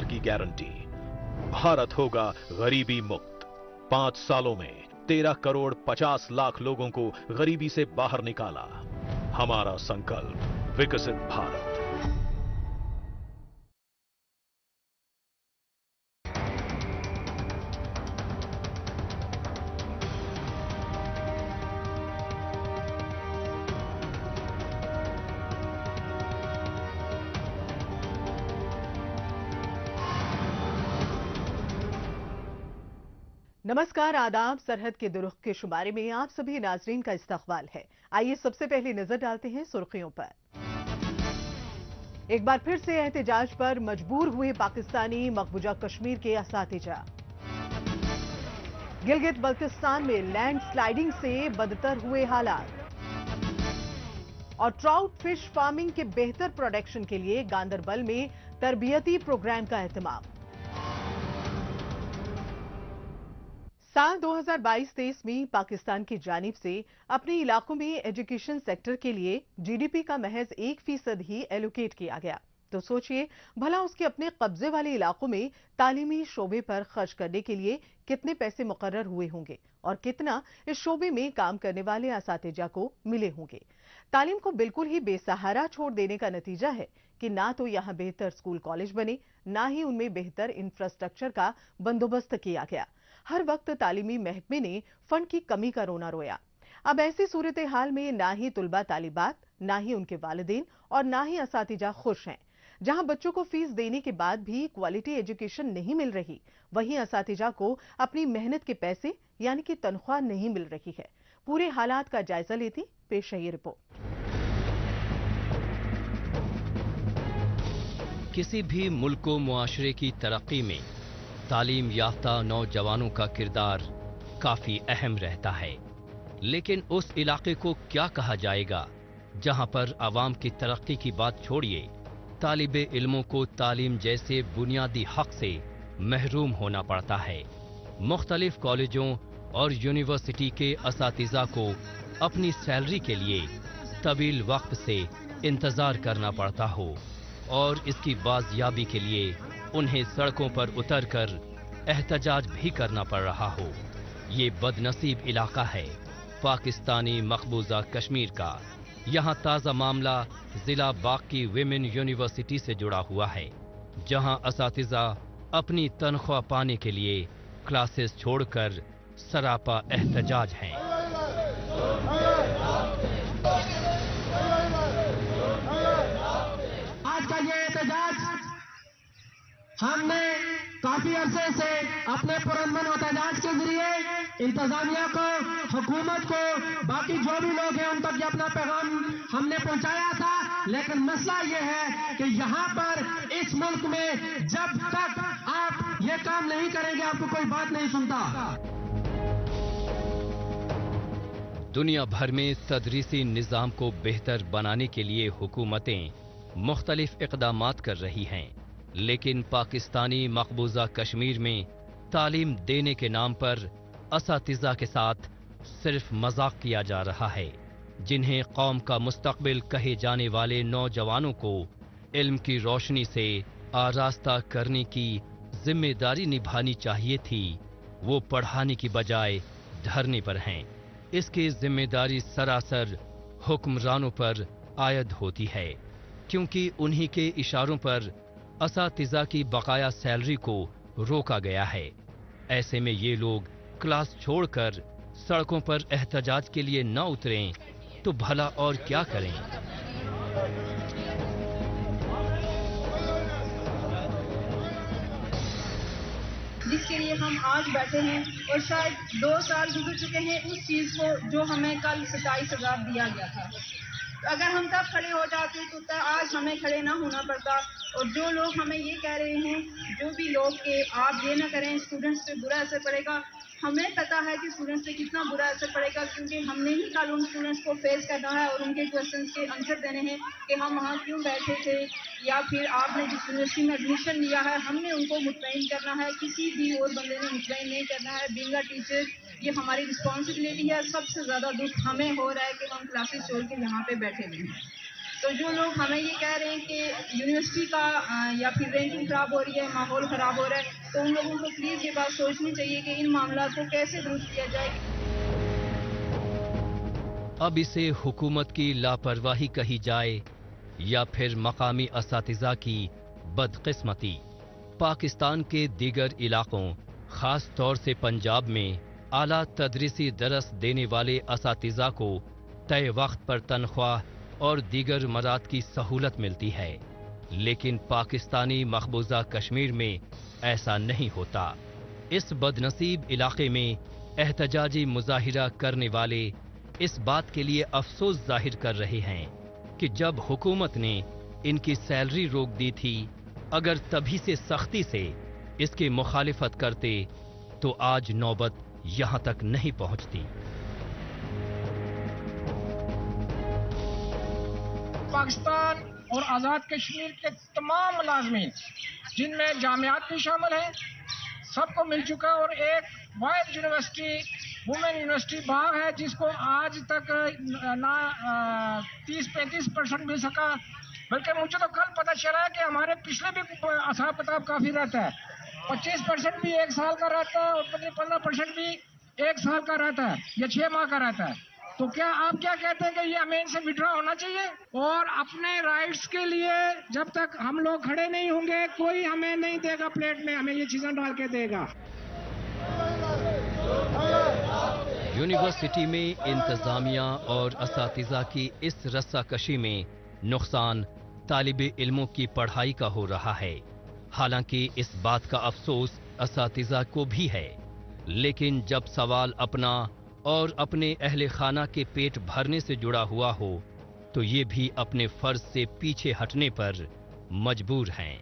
रोजगार की गारंटी। भारत होगा गरीबी मुक्त। 5 सालों में 13 करोड़ 50 लाख लोगों को गरीबी से बाहर निकाला। हमारा संकल्प विकसित भारत। नमस्कार, आदाब। सरहद के दुरुख के शुमारे में आप सभी नाजरीन का इस्तकबाल है। आइए सबसे पहले नजर डालते हैं सुर्खियों पर। एक बार फिर से एहतजाज पर मजबूर हुए पाकिस्तानी मकबूजा कश्मीर के असातिजा। गिलगित बल्तिस्तान में लैंडस्लाइडिंग से बदतर हुए हालात। और ट्राउट फिश फार्मिंग के बेहतर प्रोडक्शन के लिए गांदरबल में तरबियती प्रोग्राम का एहतमाम। साल 2022-23 में पाकिस्तान की जानिब से अपने इलाकों में एजुकेशन सेक्टर के लिए जीडीपी का महज 1% ही एलोकेट किया गया। तो सोचिए भला उसके अपने कब्जे वाले इलाकों में तालीमी शोबे पर खर्च करने के लिए कितने पैसे मुकर्रर हुए होंगे और कितना इस शोबे में काम करने वाले असातिजा को मिले होंगे। तालीम को बिल्कुल ही बेसहारा छोड़ देने का नतीजा है कि ना तो यहां बेहतर स्कूल कॉलेज बने, ना ही उनमें बेहतर इंफ्रास्ट्रक्चर का बंदोबस्त किया गया। हर वक्त तालीमी महकमे ने फंड की कमी का रोना रोया। अब ऐसी सूरत हाल में ना ही तुलबा तालिबात, ना ही उनके वालिदैन और ना ही असातिजा खुश हैं। जहां बच्चों को फीस देने के बाद भी क्वालिटी एजुकेशन नहीं मिल रही, वहीं असातिजा को अपनी मेहनत के पैसे यानी कि तनख्वाह नहीं मिल रही है। पूरे हालात का जायजा लेती पेश है ये रिपोर्ट। किसी भी मुल्क को मुआशरे की तरक्की में तालीम याफ्ता नौजवानों का किरदार काफी अहम रहता है, लेकिन उस इलाके को क्या कहा जाएगा जहां पर आवाम की तरक्की की बात छोड़िए, तालिबे इल्मों को तालीम जैसे बुनियादी हक से महरूम होना पड़ता है। मुख्तलिफ कॉलेजों और यूनिवर्सिटी के असातिज़ा को अपनी सैलरी के लिए तवील वक्त से इंतजार करना पड़ता हो और इसकी बाजियाबी के लिए उन्हें सड़कों पर उतरकर एहतजाज भी करना पड़ रहा हो। ये बदनसीब इलाका है पाकिस्तानी मकबूजा कश्मीर का। यहाँ ताज़ा मामला जिला बाग की विमेन यूनिवर्सिटी से जुड़ा हुआ है, जहाँ असातिज़ा अपनी तनख्वाह पाने के लिए क्लासेस छोड़कर सरापा एहतजाज हैं। आज का ये एहतजाज हमने काफी अरसे से अपने पुरअमन एहतजाज के जरिए इंतजामिया को, हुकूमत को, बाकी जो भी लोग हैं उन तक ये अपना पैगाम हमने पहुंचाया था। लेकिन मसला ये है कि यहाँ पर इस मुल्क में जब तक आप ये काम नहीं करेंगे आपको कोई बात नहीं सुनता। दुनिया भर में तदरीसी निज़ाम को बेहतर बनाने के लिए हुकूमतें मुख्तलिफ इक़दामात कर रही हैं, लेकिन पाकिस्तानी मकबूजा कश्मीर में तालीम देने के नाम पर असातिज़ा के साथ सिर्फ मजाक किया जा रहा है। जिन्हें कौम का मुस्तकबिल कहे जाने वाले नौजवानों को इल्म की रोशनी से आरास्ता करने की जिम्मेदारी निभानी चाहिए थी, वो पढ़ाने की बजाय धरने पर हैं। इसकी जिम्मेदारी सरासर हुक्मरानों पर आयद होती है, क्योंकि उन्हीं के इशारों पर असातिज़ा की बकाया सैलरी को रोका गया है। ऐसे में ये लोग क्लास छोड़कर सड़कों पर एहतजाज के लिए न उतरें तो भला और क्या करें। जिसके लिए हम आज बैठे हैं और शायद 2 साल गुजर चुके हैं उस चीज को जो हमें कल 27,000 दिया गया था। तो अगर हम तब खड़े हो जाते तो आज हमें खड़े ना होना पड़ता। और जो लोग हमें ये कह रहे हैं, जो भी लोग कि आप ये ना करें, स्टूडेंट्स पे बुरा असर पड़ेगा, हमें पता है कि स्टूडेंट्स पे कितना बुरा असर पड़ेगा, क्योंकि हमने ही कल उन स्टूडेंट्स को फेस करना है और उनके क्वेश्चंस के आंसर देने हैं कि हम वहाँ क्यों बैठे थे, या फिर आपने जिस यूनिवर्सिटी में एडमिशन लिया है हमने उनको मुतमईन करना है, किसी भी और बंदे ने मुतमईन नहीं करना है। बीइंग अ टीचर ये हमारी रिस्पॉन्सिबिलिटी है। सबसे ज़्यादा दुख हमें हो रहा है कि हम क्लासेस छोड़ के यहाँ पे बैठे हुए हैं। تو جو لوگ ہمیں یہ کہہ رہے ہیں کہ یونیورسٹی کا یا پھر رینکنگ خراب ہو رہی ہے، ماحول خراب ہو رہا ہے، تو ان لوگوں کو پلیز یہ بات سوچنی چاہیے کہ ان معاملات کو کیسے درست کیا جائے. اب اسے حکومت کی لاپرواہی کہی جائے یا پھر مقامی اساتذہ کی بدقسمتی، پاکستان کے دیگر علاقوں خاص طور سے پنجاب میں اعلیٰ تدریسی درس دینے والے اساتذہ کو طے وقت پر تنخواہ اور دیگر مراد کی سہولت ملتی ہے، لیکن پاکستانی مقبوضہ کشمیر میں ایسا نہیں ہوتا۔ اس بدنصیب علاقے میں احتجاجی مظاہرہ کرنے والے اس بات کے لیے افسوس ظاہر کر رہے ہیں کہ جب حکومت نے ان کی سیلری روک دی تھی، اگر تبھی سے سختی سے اس کی مخالفت کرتے تو آج نوبت یہاں تک نہیں پہنچتی۔ پاکستان اور آزاد کشمیر کے تمام ملازمین، جن میں جامعات بھی شامل ہیں، سب کو مل چکا، اور ایک واحد یونیورسٹی وومن یونیورسٹی باغ ہے جس کو آج تک نہ 30-35% مل سکا، بلکہ مجھے تو کل پتہ چلا کہ ہمارے پچھلے بھی حساب کتاب کافی رہتا ہے، 25% بھی 1 سال کا رہتا ہے اور 15% بھی 1 سال کا رہتا ہے یا 6 ماہ کا رہتا ہے۔ تو کیا آپ کیا کہتے ہیں کہ یہ ہمیں ان سے وڈرا ہونا چاہیے؟ اور اپنے رائٹس کے لیے جب تک ہم لوگ کھڑے نہیں ہوں گے، کوئی ہمیں نہیں دے گا پلیٹ میں، ہمیں یہ چیزیں ڈال کے دے گا۔ یونیورسٹی میں انتظامیہ اور اساتذہ کی اس رسہ کشی میں نقصان طالب علموں کی پڑھائی کا ہو رہا ہے۔ حالانکہ اس بات کا افسوس اساتذہ کو بھی ہے، لیکن جب سوال اپنا اور اپنے اہل خانہ کے پیٹ بھرنے سے جڑا ہوا ہو تو یہ بھی اپنے فرض سے پیچھے ہٹنے پر مجبور ہیں۔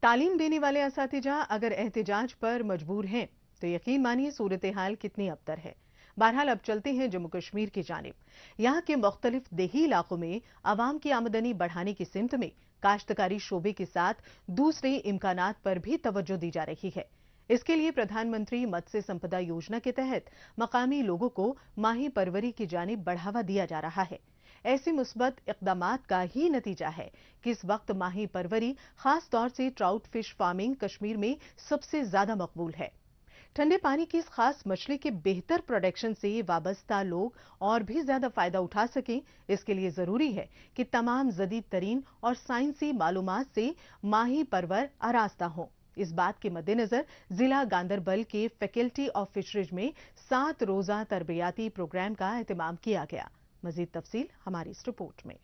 تعلیم دینے والے اساتذہ اگر احتجاج پر مجبور ہیں تو یقین مانیے صورتحال کتنی ابتر ہے۔ بہرحال اب چلتے ہیں جموں کشمیر کی جانب۔ یہاں کے مختلف دیہی علاقوں میں عوام کی آمدنی بڑھانے کی سمت میں کاشتکاری شعبے کے ساتھ دوسرے امکانات پر بھی توجہ دی جا رہی ہے۔ اس کے لیے پردھان منتری متسیہ سمپدا یوجنا کے تحت مقامی لوگوں کو ماہی پروری کی جانب بڑھاوا دیا جا رہا ہے۔ ایسے مثبت اقدامات کا ہی نتیجہ ہے کہ اس وقت ماہی پروری خاص طور سے ٹراؤٹ فش فارمنگ کشمیر میں سب سے زیادہ مقبول ہے۔ ٹھنڈے پانی کی اس خاص مچھلی کے بہتر پروڈکشن سے وابستہ لوگ اور بھی زیادہ فائدہ اٹھا سکیں، اس کے لیے ضروری ہے کہ تمام جدید ترین اور سائنسی معلومات سے ماہی پرور آراستہ ہوں۔ اس بات کے مد نظر ضلع گاندربل کے فیکلٹی آف فشریز میں 7 روزہ تربیتی پروگرام کا اہتمام کیا گیا۔ مزید تفصیل ہماری اس رپورٹ میں۔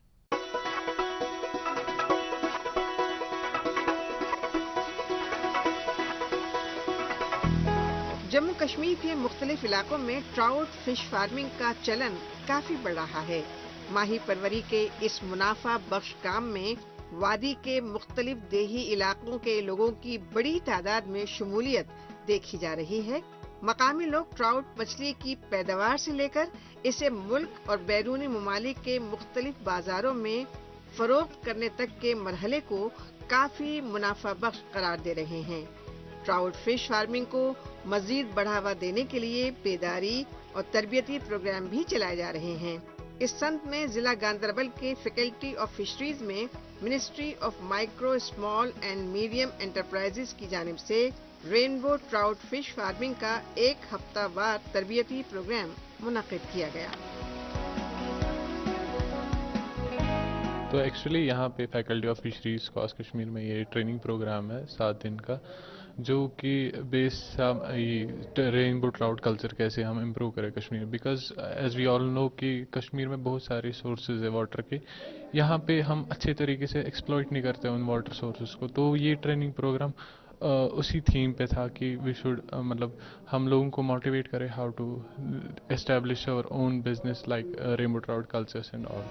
جموں کشمیر کے مختلف علاقوں میں ٹراؤٹ فش فارمنگ کا چلن کافی بڑھ رہا ہے۔ ماہی پروری کے اس منافع بخش کام میں وادی کے مختلف دیہی علاقوں کے لوگوں کی بڑی تعداد میں شمولیت دیکھی جا رہی ہے۔ مقامی لوگ ٹراؤٹ مچھلی کی پیداوار سے لے کر اسے ملک اور بیرونی ممالک کے مختلف بازاروں میں فروخت کرنے تک کے مرحلے کو کافی منافع بخش قرار دے رہے ہیں۔ ٹراؤٹ فش فارمنگ کو مزید بڑھاوا دینے کے لیے بیداری اور تربیتی پروگرام بھی چلائے جا رہے ہیں۔ اس سمت میں ضلع گاندربل کے فیکلٹی آف فشریز میں ministry of micro small and medium enterprises کی جانب سے رینبو ٹراؤٹ فش فارمنگ کا 1 ہفتہ وار تربیتی پروگرام منعقد کیا گیا۔ تو ایکچولی یہاں پہ فیکلٹی آف فشریز کاس کشمیر میں یہ ٹریننگ پروگرام ہے 7 دن کا، جو کہ بیس رینبو ٹراؤٹ کلچر کیسے ہم امپروو کریں کشمیر، بیکاز ایز وی آل نو کہ کشمیر میں بہت سارے سورسز ہے واٹر کے، یہاں پہ ہم اچھے طریقے سے ایکسپلوئٹ نہیں کرتے ان واٹر سورسز کو۔ تو یہ ٹریننگ پروگرام اسی تھیم پہ تھا کہ وی شوڈ مطلب ہم لوگوں کو موٹیویٹ کرے ہاؤ ٹو اسٹیبلش اور own business like Rainbow trout cultures and all.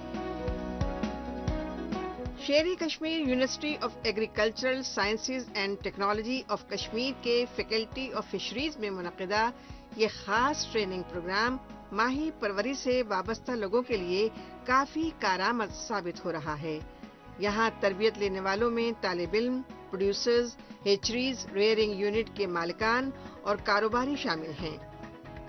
Sherry Kashmir university of agricultural sciences and technology of Kashmir کے فیکلٹی آف فشریز میں منعقدہ یہ خاص ٹریننگ پروگرام ماہی پروری سے وابستہ لوگوں کے لیے کافی کارآمد ثابت ہو رہا ہے۔ یہاں تربیت لینے والوں میں طالب علم، پروڈیوسرز، ہیچریز، ریئرنگ یونٹ کے مالکان और कारोबारी शामिल हैं।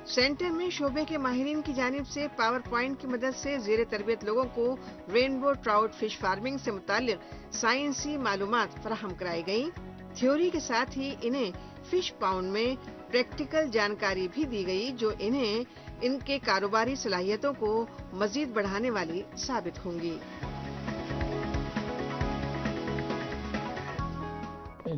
सेंटर में शोबे के माहिरीन की जानिब से पावर पॉइंट की मदद से ज़ेरे तरबियत लोगों को रेनबो ट्राउट फिश फार्मिंग से मुताल्लिक साइंसी मालूमात फराहम कराई गई। थ्योरी के साथ ही इन्हें फिश पाउंड में प्रैक्टिकल जानकारी भी दी गई, जो इन्हें इनके कारोबारी सलाहियतों को मजीद बढ़ाने वाली साबित होंगी।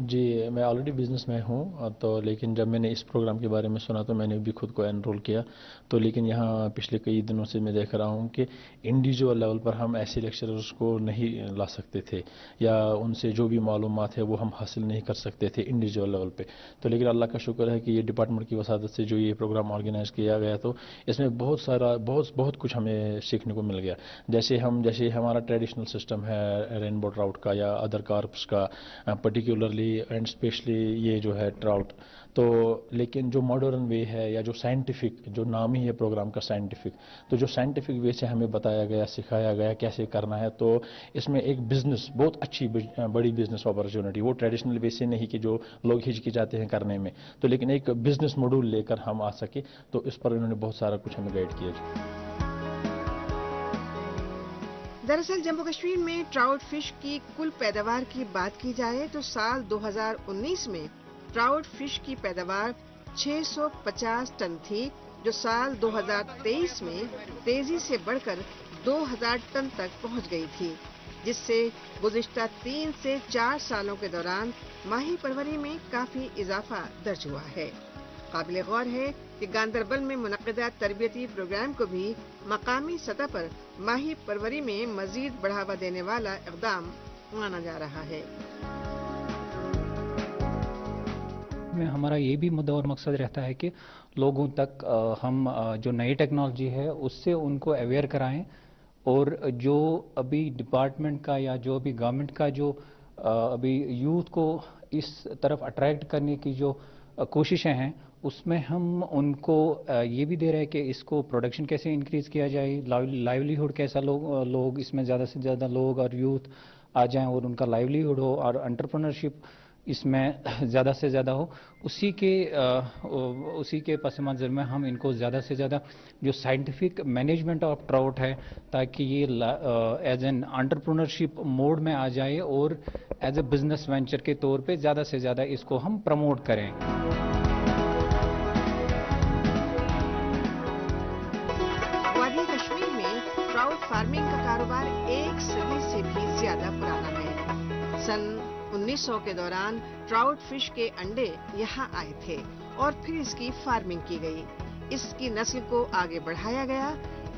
जी, मैं ऑलरेडी बिजनेस में हूँ, तो लेकिन जब मैंने इस प्रोग्राम के बारे में सुना तो मैंने भी खुद को एनरोल किया। तो लेकिन यहाँ पिछले कई दिनों से मैं देख रहा हूँ कि इंडिविजुअल लेवल पर हम ऐसे लेक्चरर्स को नहीं ला सकते थे, या उनसे जो भी मालूमात है वो हम हासिल नहीं कर सकते थे इंडिविजुअल लेवल पे। तो लेकिन अल्लाह का शुक्र है कि ये डिपार्टमेंट की वसादत से जो ये प्रोग्राम ऑर्गेनाइज किया गया, तो इसमें बहुत कुछ हमें सीखने को मिल गया। जैसे हमारा ट्रेडिशनल सिस्टम है रेनबो ट्राउट का या अदर कार्प्स का, पर्टिकुलरली एंड स्पेशली ये जो है ट्राउट, तो लेकिन जो मॉडर्न वे है या जो साइंटिफिक, जो नाम ही है प्रोग्राम का साइंटिफिक, तो जो साइंटिफिक वे से हमें बताया गया, सिखाया गया कैसे करना है, तो इसमें एक बिजनेस, बहुत अच्छी बड़ी बिजनेस अपॉर्चुनिटी, वो ट्रेडिशनल वे से नहीं कि जो लोग हिचकिचाते हैं करने में, तो लेकिन एक बिजनेस मॉड्यूल लेकर हम आ सके, तो इस पर इन्होंने बहुत सारा कुछ हमें गाइड किया। दरअसल जम्मू कश्मीर में ट्राउट फिश की कुल पैदावार की बात की जाए तो साल 2019 में ट्राउट फिश की पैदावार 650 टन थी, जो साल 2023 में तेजी से बढ़कर 2000 टन तक पहुंच गई थी, जिससे गुज़िश्ता 3 से 4 सालों के दौरान माही परवरी में काफी इजाफा दर्ज हुआ है। काबिल गौर है कि गांदरबल में मुनक़िदा तरबियती प्रोग्राम को भी मकामी सतह पर माही परवरी में मजीद बढ़ावा देने वाला इक़दाम माना जा रहा है। हमारा ये भी मुद्दा और मकसद रहता है कि लोगों तक हम जो नई टेक्नोलॉजी है उससे उनको अवेयर कराएं, और जो अभी डिपार्टमेंट का या जो अभी गवर्नमेंट का जो अभी यूथ को इस तरफ अट्रैक्ट करने की जो कोशिशें हैं, उसमें हम उनको ये भी दे रहे हैं कि इसको प्रोडक्शन कैसे इंक्रीज किया जाए, लाइवलीहुड कैसा लोग इसमें ज़्यादा से ज़्यादा लोग और यूथ आ जाएं और उनका लाइवलीहुड हो और एंटरप्रेन्योरशिप इसमें ज़्यादा से ज़्यादा हो। उसी के पस मंज़र में हम इनको ज़्यादा से ज़्यादा जो साइंटिफिक मैनेजमेंट ऑफ ट्राउट है, ताकि ये एज एन एंटरप्रेन्योरशिप मोड में आ जाए और एज ए बिजनेस वेंचर के तौर पे ज़्यादा से ज़्यादा इसको हम प्रमोट करें। वादी कश्मीर में ट्राउट फार्मिंग का कारोबार 1 सदी से भी ज्यादा पुराना है। सन 1900 के दौरान ट्राउट फिश के अंडे यहाँ आए थे और फिर इसकी फार्मिंग की गई। इसकी नस्ल को आगे बढ़ाया गया।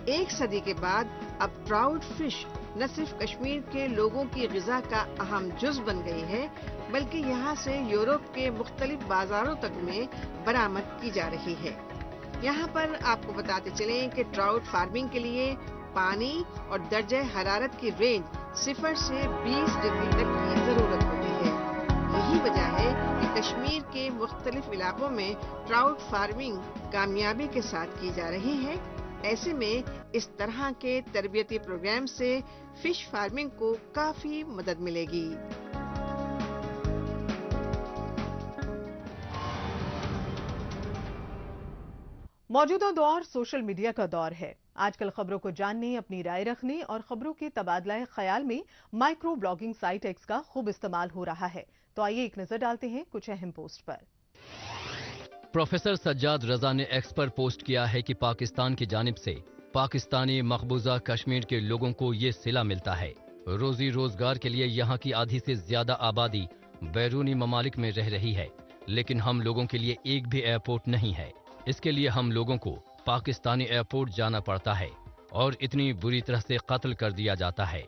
1 सदी के बाद अब ट्राउट फिश न सिर्फ कश्मीर के लोगों की ग़िज़ा का अहम जुज़ बन गई है, बल्कि यहाँ से यूरोप के मुख्तलिफ बाजारों तक में बरामद की जा रही है। यहाँ पर आपको बताते चलें कि ट्राउट फार्मिंग के लिए पानी और दर्जे हरारत की रेंज 0 से 20 डिग्री तक की जरूरत होती है। यही वजह है कि कश्मीर के मुख्तलिफ इलाकों में ट्राउट फार्मिंग कामयाबी के साथ की जा रही है। ऐसे में इस तरह के तरबियती प्रोग्राम से फिश फार्मिंग को काफी मदद मिलेगी। मौजूदा दौर सोशल मीडिया का दौर है। आजकल खबरों को जानने, अपनी राय रखने और खबरों के तबादला ख्याल में माइक्रो ब्लॉगिंग साइट एक्स का खूब इस्तेमाल हो रहा है। तो आइए एक नजर डालते हैं कुछ अहम पोस्ट पर। प्रोफेसर सज्जाद रजा ने एक्स पर पोस्ट किया है कि पाकिस्तान की जानिब से पाकिस्तानी मकबूजा कश्मीर के लोगों को ये सिला मिलता है। रोजी रोजगार के लिए यहाँ की आधी से ज्यादा आबादी बैरूनी ममालिक में रह रही है, लेकिन हम लोगों के लिए एक भी एयरपोर्ट नहीं है। इसके लिए हम लोगों को पाकिस्तानी एयरपोर्ट जाना पड़ता है और इतनी बुरी तरह से कत्ल कर दिया जाता है।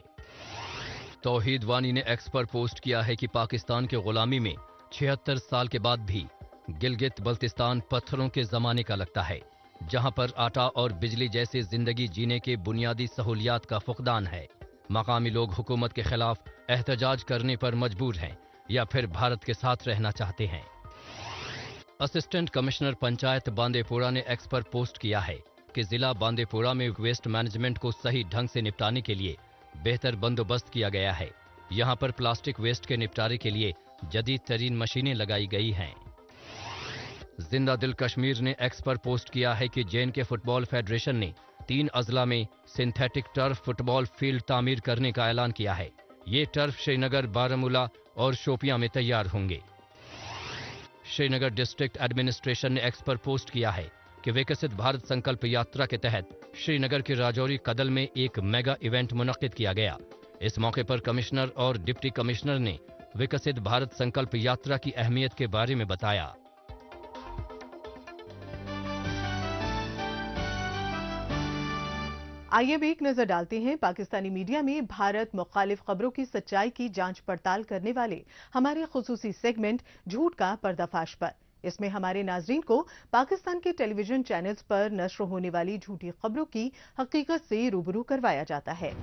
तौहीद वानी ने एक्स पर पोस्ट किया है कि पाकिस्तान के गुलामी में 76 साल के बाद भी गिलगित बल्तिस्तान पत्थरों के जमाने का लगता है, जहां पर आटा और बिजली जैसे जिंदगी जीने के बुनियादी सहूलियात का फुकदान है। मकामी लोग हुकूमत के खिलाफ एहतजाज करने पर मजबूर हैं या फिर भारत के साथ रहना चाहते हैं। असिस्टेंट कमिश्नर पंचायत बांदेपुरा ने एक्स पर पोस्ट किया है कि जिला बांदेपुरा में वेस्ट मैनेजमेंट को सही ढंग से निपटाने के लिए बेहतर बंदोबस्त किया गया है। यहां पर प्लास्टिक वेस्ट के निपटारे के लिए जदीद तरीन मशीनें लगाई गई हैं। जिंदा दिल कश्मीर ने एक्स पर पोस्ट किया है कि जे.एन.के फुटबॉल फेडरेशन ने 3 अजला में सिंथेटिक टर्फ फुटबॉल फील्ड तामीर करने का ऐलान किया है। ये टर्फ श्रीनगर, बारामूला और शोपियां में तैयार होंगे। श्रीनगर डिस्ट्रिक्ट एडमिनिस्ट्रेशन ने एक्स पर पोस्ट किया है कि विकसित भारत संकल्प यात्रा के तहत श्रीनगर के राजौरी कदल में एक मेगा इवेंट मुनक्किद किया गया। इस मौके पर कमिश्नर और डिप्टी कमिश्नर ने विकसित भारत संकल्प यात्रा की अहमियत के बारे में बताया। आइए अब एक नजर डालते हैं पाकिस्तानी मीडिया में भारत मुखालिफ खबरों की सच्चाई की जांच पड़ताल करने वाले हमारे खुसूसी सेगमेंट झूठ का पर्दाफाश पर। इसमें हमारे नाजरीन को पाकिस्तान के टेलीविजन चैनल्स पर नश्र होने वाली झूठी खबरों की हकीकत से रूबरू करवाया जाता है।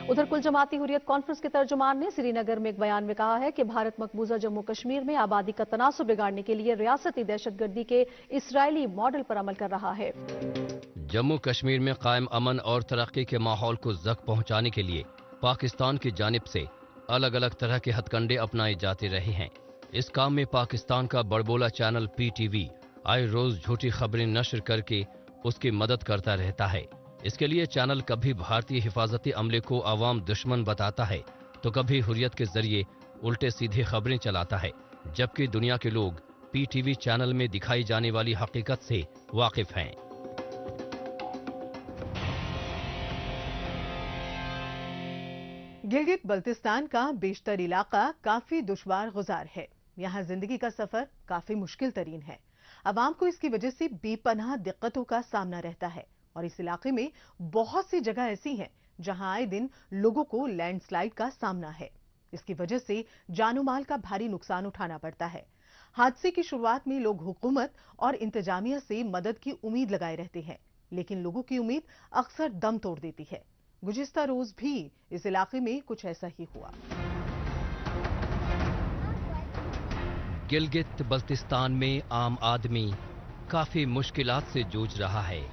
उधर कुल जमाती हुर्रियत कॉन्फ्रेंस के तर्जुमान ने श्रीनगर में एक बयान में कहा है कि भारत मकबूजा जम्मू कश्मीर में आबादी का तनासुब बिगाड़ने के लिए रियासती दहशतगर्दी के इसराइली मॉडल पर अमल कर रहा है। जम्मू कश्मीर में कायम अमन और तरक्की के माहौल को जख्म पहुंचाने के लिए पाकिस्तान की जानिब से अलग अलग तरह के हथकंडे अपनाए जाते रहे हैं। इस काम में पाकिस्तान का बड़बोला चैनल PTV आए रोज झूठी खबरें नशर करके उसकी मदद करता रहता है। इसके लिए चैनल कभी भारतीय हिफाजती अमले को आवाम दुश्मन बताता है तो कभी हुर्रियत के जरिए उल्टे सीधे खबरें चलाता है, जबकि दुनिया के लोग PTV चैनल में दिखाई जाने वाली हकीकत से वाकिफ हैं। गिलगित बल्तिस्तान का बेशतर इलाका काफी दुश्वार गुजार है। यहाँ जिंदगी का सफर काफी मुश्किल तरीन है। अवाम को इसकी वजह से बेपनाह दिक्कतों का सामना रहता है और इस इलाके में बहुत सी जगह ऐसी हैं जहां आए दिन लोगों को लैंडस्लाइड का सामना है। इसकी वजह से जानो माल का भारी नुकसान उठाना पड़ता है। हादसे की शुरुआत में लोग हुकूमत और इंतजामिया से मदद की उम्मीद लगाए रहते हैं, लेकिन लोगों की उम्मीद अक्सर दम तोड़ देती है। गुज़िश्ता रोज भी इस इलाके में कुछ ऐसा ही हुआ। गिलगित बल्तिस्तान में आम आदमी काफी मुश्किलात से जूझ रहा है।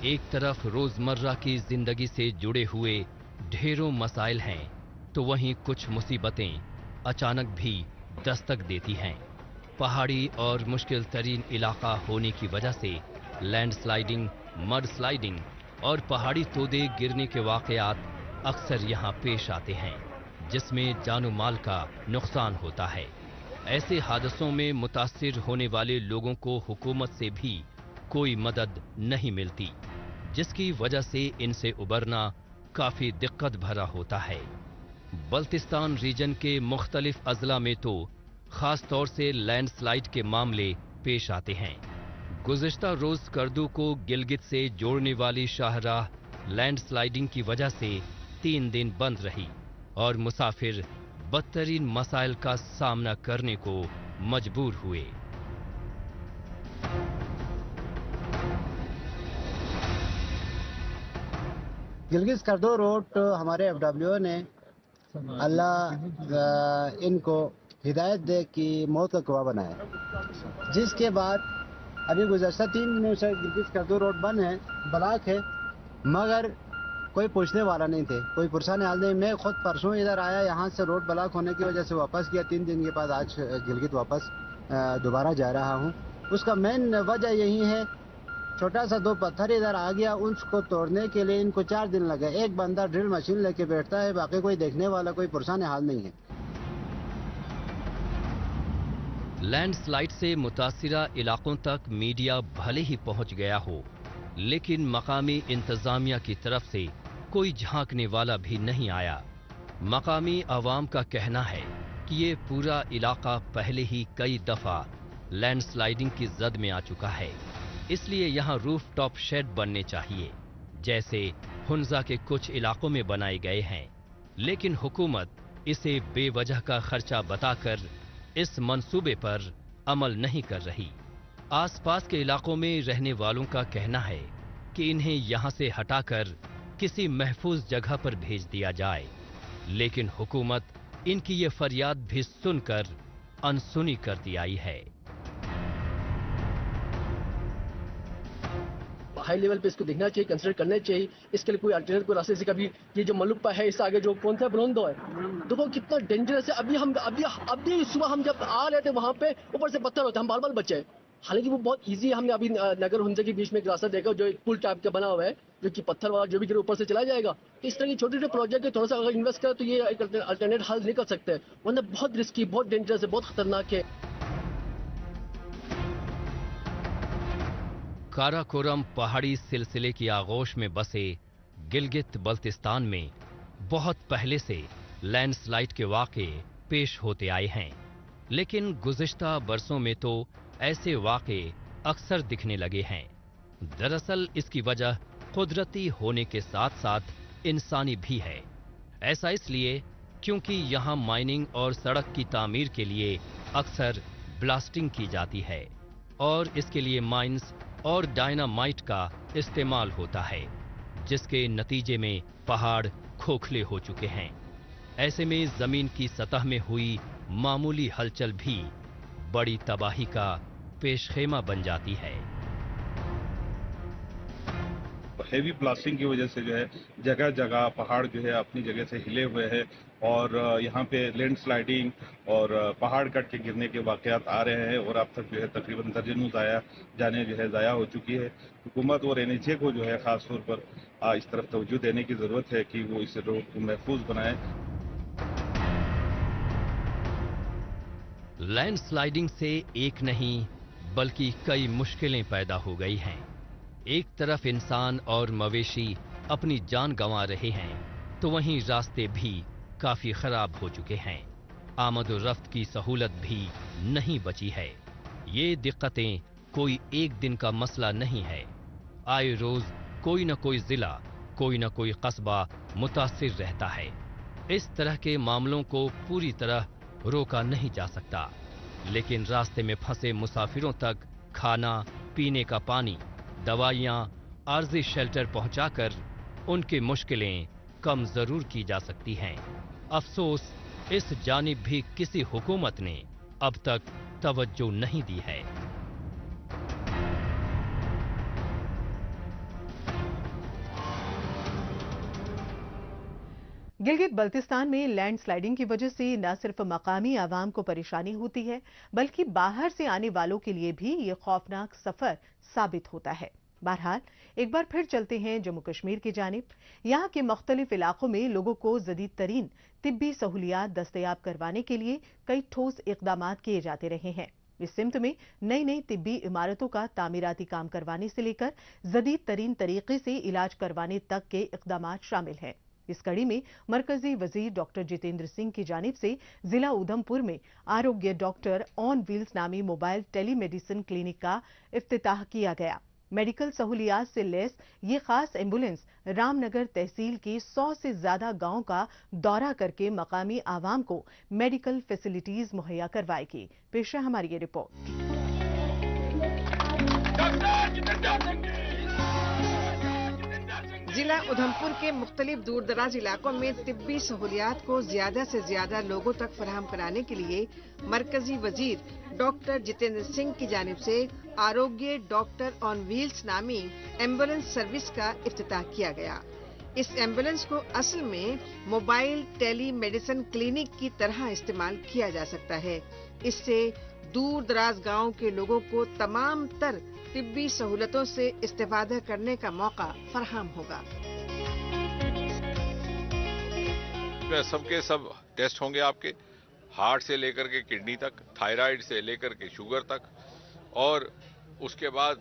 एक तरफ रोजमर्रा की जिंदगी से जुड़े हुए ढेरों मसाइल हैं, तो वहीं कुछ मुसीबतें अचानक भी दस्तक देती हैं। पहाड़ी और मुश्किल तरीन इलाका होने की वजह से लैंडस्लाइडिंग, मड स्लाइडिंग और पहाड़ी तोदे गिरने के वाकयात अक्सर यहाँ पेश आते हैं, जिसमें जानो माल का नुकसान होता है। ऐसे हादसों में मुतासिर होने वाले लोगों को हुकूमत से भी कोई मदद नहीं मिलती, जिसकी वजह से इनसे उबरना काफी दिक्कत भरा होता है। बल्तिस्तान रीजन के मुख्तलिफ अजला में तो खास तौर से लैंडस्लाइड के मामले पेश आते हैं। गुज़िश्ता रोज करदू को गिलगित से जोड़ने वाली शाहराह लैंडस्लाइडिंग की वजह से 3 दिन बंद रही और मुसाफिर बदतरीन मसाइल का सामना करने को मजबूर हुए। गिलगित करदो रोड हमारे FWO ने अल्लाह इनको हिदायत दे कि मौत का गवाह बनाया, जिसके बाद अभी गुज़श्ता 3 दिनों से गिलगित करदो रोड बंद है, ब्लॉक है, मगर कोई पूछने वाला नहीं थे, कोई पुरसान हाल नहीं। मैं खुद परसों इधर आया, यहाँ से रोड ब्लॉक होने की वजह से वापस गया। 3 दिन के बाद आज गिलगित वापस दोबारा जा रहा हूँ। उसका मेन वजह यही है, छोटा सा 2 पत्थर इधर आ गया, उसको तोड़ने के लिए इनको 4 दिन लगे। एक बंदा ड्रिल मशीन लेके बैठता है, बाकी कोई देखने वाला, कोई पुरसान हाल नहीं है। लैंडस्लाइड से मुतासिरा इलाकों तक मीडिया भले ही पहुंच गया हो, लेकिन मकामी इंतजामिया की तरफ से कोई झांकने वाला भी नहीं आया। मकामी आवाम का कहना है कि ये पूरा इलाका पहले ही कई दफा लैंडस्लाइडिंग की जद में आ चुका है, इसलिए यहाँ रूफ टॉप शेड बनने चाहिए, जैसे हुंजा के कुछ इलाकों में बनाए गए हैं। लेकिन हुकूमत इसे बेवजह का खर्चा बताकर इस मंसूबे पर अमल नहीं कर रही। आसपास के इलाकों में रहने वालों का कहना है कि इन्हें यहां से हटाकर किसी महफूज जगह पर भेज दिया जाए, लेकिन हुकूमत इनकी ये फरियाद भी सुनकर अनसुनी करती आई है। हाई लेवल पे इसको देखना चाहिए, कंसिडर करना चाहिए। इसके लिए कोई अल्टरनेट कोई रास्ते से कभी ये जो मलुप्पा है इससे आगे जो कौन सा बुलंदो है, देखो कितना डेंजरस है। अभी सुबह हम जब आ रहे थे वहाँ पे ऊपर से पत्थर होते, हम बाल बाल बचे। हालांकि वो बहुत इजी है। हमने अभी नगर हुंजा के बीच में एक रास्ता देखा जो एक पुल टाइप का बना हुआ है, जो कि पत्थर वाला जो भी गिरे ऊपर से चला जाएगा। तो इस तरह की छोटे छोटे प्रोजेक्ट है, थोड़ा सा अगर इन्वेस्ट करें तो ये एक अल्टरनेट हल निकल सकते हैं, वरना बहुत रिस्की, बहुत डेंजरस है, बहुत खतरनाक है। काराकोरम पहाड़ी सिलसिले की आगोश में बसे गिलगित बल्तिस्तान में बहुत पहले से लैंडस्लाइड के वाक़े पेश होते आए हैं, लेकिन गुज़िश्ता बरसों में तो ऐसे वाक़े अक्सर दिखने लगे हैं। दरअसल इसकी वजह कुदरती होने के साथ साथ इंसानी भी है। ऐसा इसलिए क्योंकि यहाँ माइनिंग और सड़क की तामीर के लिए अक्सर ब्लास्टिंग की जाती है और इसके लिए माइंस और डायनामाइट का इस्तेमाल होता है, जिसके नतीजे में पहाड़ खोखले हो चुके हैं। ऐसे में जमीन की सतह में हुई मामूली हलचल भी बड़ी तबाही का पेशखेमा बन जाती है। हेवी ब्लास्टिंग की वजह से जो है जगह जगह पहाड़ जो है अपनी जगह से हिले हुए हैं और यहाँ पे लैंड स्लाइडिंग और पहाड़ कट के गिरने के वाकयात आ रहे हैं और अब तक जो है तकरीबन दर्जनों जाने जो है ज़ाया हो चुकी है। हुकूमत और NHA को जो है ख़ास तौर पर इस तरफ तवज्जो देने की ज़रूरत है कि वो इस रोड को महफूज बनाए। लैंडस्लाइडिंग से एक नहीं बल्कि कई मुश्किलें पैदा हो गई हैं। एक तरफ इंसान और मवेशी अपनी जान गंवा रहे हैं, तो वहीं रास्ते भी काफी खराब हो चुके हैं। आमद और रफ्त की सहूलत भी नहीं बची है। ये दिक्कतें कोई एक दिन का मसला नहीं है। आए रोज कोई न कोई जिला, कोई न कोई कस्बा मुतासिर रहता है। इस तरह के मामलों को पूरी तरह रोका नहीं जा सकता, लेकिन रास्ते में फंसे मुसाफिरों तक खाना, पीने का पानी, दवाइयाँ, आर्जी शेल्टर पहुंचाकर उनकी मुश्किलें कम जरूर की जा सकती हैं। अफसोस इस जानिब भी किसी हुकूमत ने अब तक तवज्जो नहीं दी है। गिलगित बल्तिस्तान में लैंडस्लाइडिंग की वजह से न सिर्फ मकामी आवाम को परेशानी होती है, बल्कि बाहर से आने वालों के लिए भी ये खौफनाक सफर साबित होता है। बहरहाल एक बार फिर चलते हैं जम्मू कश्मीर की जानिब। यहाँ के मुख्तलिफ इलाकों में लोगों को जदीद तरीन तिब्बी सहूलियात दस्तयाब करवाने के लिए कई ठोस इकदाम किए जाते रहे हैं। इस सिमत में नई नई तिब्बी इमारतों का तामीराती काम करवाने से लेकर जदीद तरीन तरीके से इलाज करवाने तक के इकदाम शामिल हैं। इस कड़ी में मरकजी वजीर डॉक्टर जितेंद्र सिंह की जानिब से जिला उधमपुर में आरोग्य डॉक्टर ऑन व्हील्स नामी मोबाइल टेलीमेडिसिन क्लिनिक का इफ्तिताह किया गया। मेडिकल सहूलियात से लैस ये खास एम्बुलेंस रामनगर तहसील के 100 से ज्यादा गांवों का दौरा करके मकामी आवाम को मेडिकल फैसिलिटीज मुहैया करवाएगी। पेश है हमारी ये रिपोर्ट। जिला उधमपुर के मुख्तलिफ दूर दराज इलाकों में तिब्बी सहूलियात को ज्यादा से ज्यादा लोगों तक फराहम कराने के लिए मरकजी वजीर डॉक्टर जितेंद्र सिंह की जानिब से आरोग्य डॉक्टर ऑन व्हील्स नामी एम्बुलेंस सर्विस का इफ्तिताह किया गया। इस एम्बुलेंस को असल में मोबाइल टेली मेडिसिन क्लिनिक की तरह इस्तेमाल किया जा सकता है। इससे दूर दराज गाँव के लोगों को तमाम तर तिब्बी सहूलतों से इस्तेफादा करने का मौका फराहम होगा। सबके सब टेस्ट होंगे आपके, हार्ट से लेकर के किडनी तक, थायराइड से लेकर के शुगर तक, और उसके बाद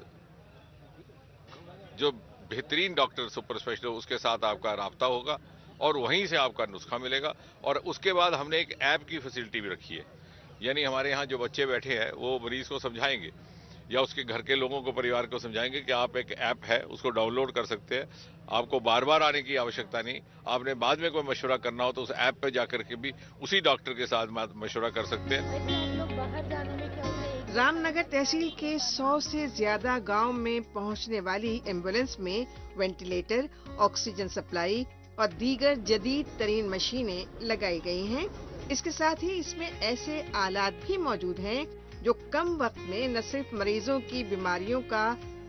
जो बेहतरीन डॉक्टर सुपर स्पेशलिस्ट उसके साथ आपका राब्ता होगा और वहीं से आपका नुस्खा मिलेगा। और उसके बाद हमने एक ऐप की फैसिलिटी भी रखी है, यानी हमारे यहाँ जो बच्चे बैठे हैं वो मरीज को समझाएंगे या उसके घर के लोगों को, परिवार को समझाएंगे कि आप एक ऐप है उसको डाउनलोड कर सकते हैं। आपको बार बार आने की आवश्यकता नहीं। आपने बाद में कोई मशवरा करना हो तो उस ऐप पे जाकर के भी उसी डॉक्टर के साथ मशवरा कर सकते हैं। रामनगर तहसील के 100 से ज्यादा गांव में पहुंचने वाली एम्बुलेंस में वेंटिलेटर, ऑक्सीजन सप्लाई और दीगर जदीद तरीन मशीनें लगाई गई हैं। इसके साथ ही इसमें ऐसे आलात भी मौजूद हैं जो कम वक्त में न सिर्फ मरीजों की बीमारियों का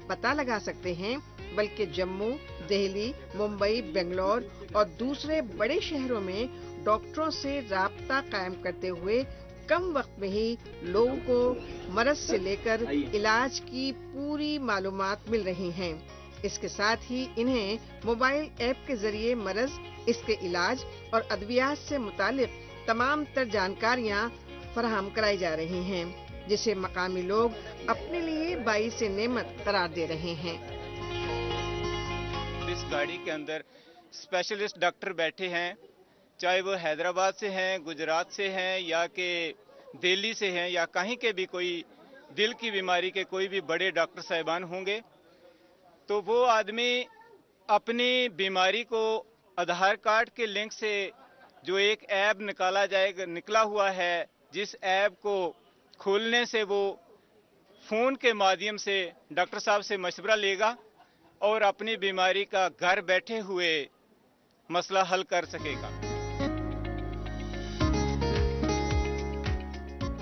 पता लगा सकते हैं बल्कि जम्मू, दिल्ली, मुंबई, बेंगलोर और दूसरे बड़े शहरों में डॉक्टरों से राब्ता कायम करते हुए कम वक्त में ही लोगों को मरज से लेकर इलाज की पूरी मालूमात मिल रही हैं। इसके साथ ही इन्हें मोबाइल ऐप के जरिए मरज, इसके इलाज और अद्वियात से मुतालिक तमाम तर जानकारियां फराहम कराई जा रही हैं, जिसे मकामी लोग अपने लिए बाइस नेमत करार दे रहे हैं। इस गाड़ी के अंदर स्पेशलिस्ट डॉक्टर बैठे हैं, चाहे वो हैदराबाद से हैं, गुजरात से हैं या कि दिल्ली से हैं या कहीं के भी कोई दिल की बीमारी के कोई भी बड़े डॉक्टर साहिबान होंगे, तो वो आदमी अपनी बीमारी को आधार कार्ड के लिंक से जो एक ऐप निकला हुआ है, जिस ऐप को खोलने से वो फ़ोन के माध्यम से डॉक्टर साहब से मशवरा लेगा और अपनी बीमारी का घर बैठे हुए मसला हल कर सकेगा।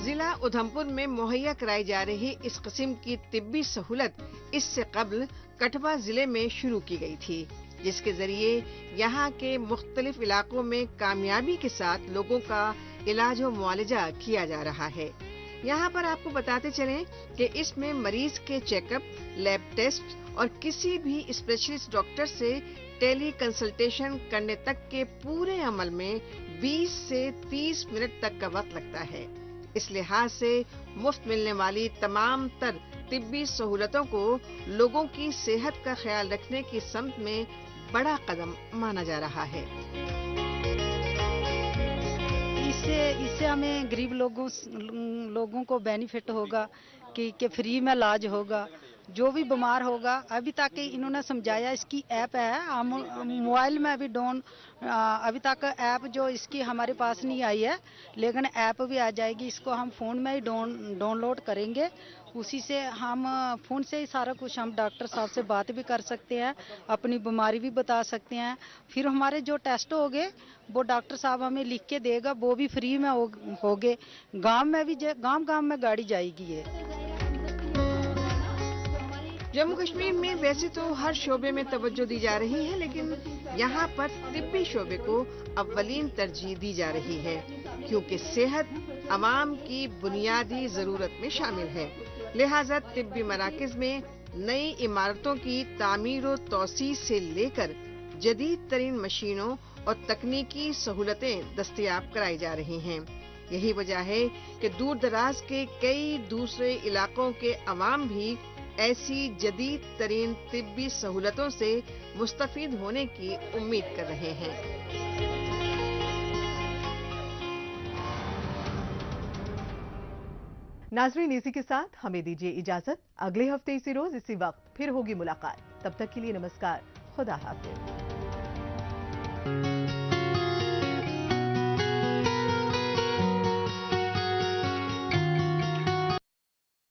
जिला उधमपुर में मुहैया कराई जा रही इस किस्म की तिब्बी सहूलत इससे कबल कठवा जिले में शुरू की गई थी, जिसके जरिए यहाँ के मुख्तलिफ इलाकों में कामयाबी के साथ लोगों का इलाज और मुआलजा किया जा रहा है। यहाँ पर आपको बताते चलें कि इसमें मरीज के चेकअप, लैब टेस्ट और किसी भी स्पेशलिस्ट डॉक्टर से टेली कंसल्टेशन करने तक के पूरे अमल में 20 से 30 मिनट तक का वक्त लगता है। इस लिहाज से मुफ्त मिलने वाली तमाम तर तिब्बी सहूलतों को लोगों की सेहत का ख्याल रखने की समत में बड़ा कदम माना जा रहा है। इससे हमें गरीब लोगों को बेनिफिट होगा कि फ्री में इलाज होगा। जो भी बीमार होगा, अभी तक इन्होंने समझाया, इसकी ऐप है, हम मोबाइल में अभी तक ऐप जो इसकी हमारे पास नहीं आई है, लेकिन ऐप भी आ जाएगी। इसको हम फ़ोन में ही डाउनलोड करेंगे, उसी से हम फ़ोन से ही सारा कुछ हम डॉक्टर साहब से बात भी कर सकते हैं, अपनी बीमारी भी बता सकते हैं। फिर हमारे जो टेस्ट होंगे वो डॉक्टर साहब हमें लिख के देगा, वो भी फ्री में होंगे। गाँव में भी गाँव में गाड़ी जाएगी है। जम्मू कश्मीर में वैसे तो हर शोबे में तवज्जो दी जा रही है, लेकिन यहाँ पर तिब्बी शोबे को अव्वलीन तरजीह दी जा रही है, क्योंकि सेहत अवाम की बुनियादी जरूरत में शामिल है। लिहाजा तिब्बी मराकज में नई इमारतों की तामीर और तौसीह से लेकर जदीद तरीन मशीनों और तकनीकी सहूलतें दस्तयाब कराई जा रही हैं। यही वजह है कि दूर दराज के कई दूसरे इलाकों के अवाम भी ऐसी जदीद तरीन तिब्बी सहूलतों से मुस्तफीद होने की उम्मीद कर रहे हैं। नाज़रीन, इसी के साथ हमें दीजिए इजाजत। अगले हफ्ते इसी रोज इसी वक्त फिर होगी मुलाकात। तब तक के लिए नमस्कार, खुदा हाफिज।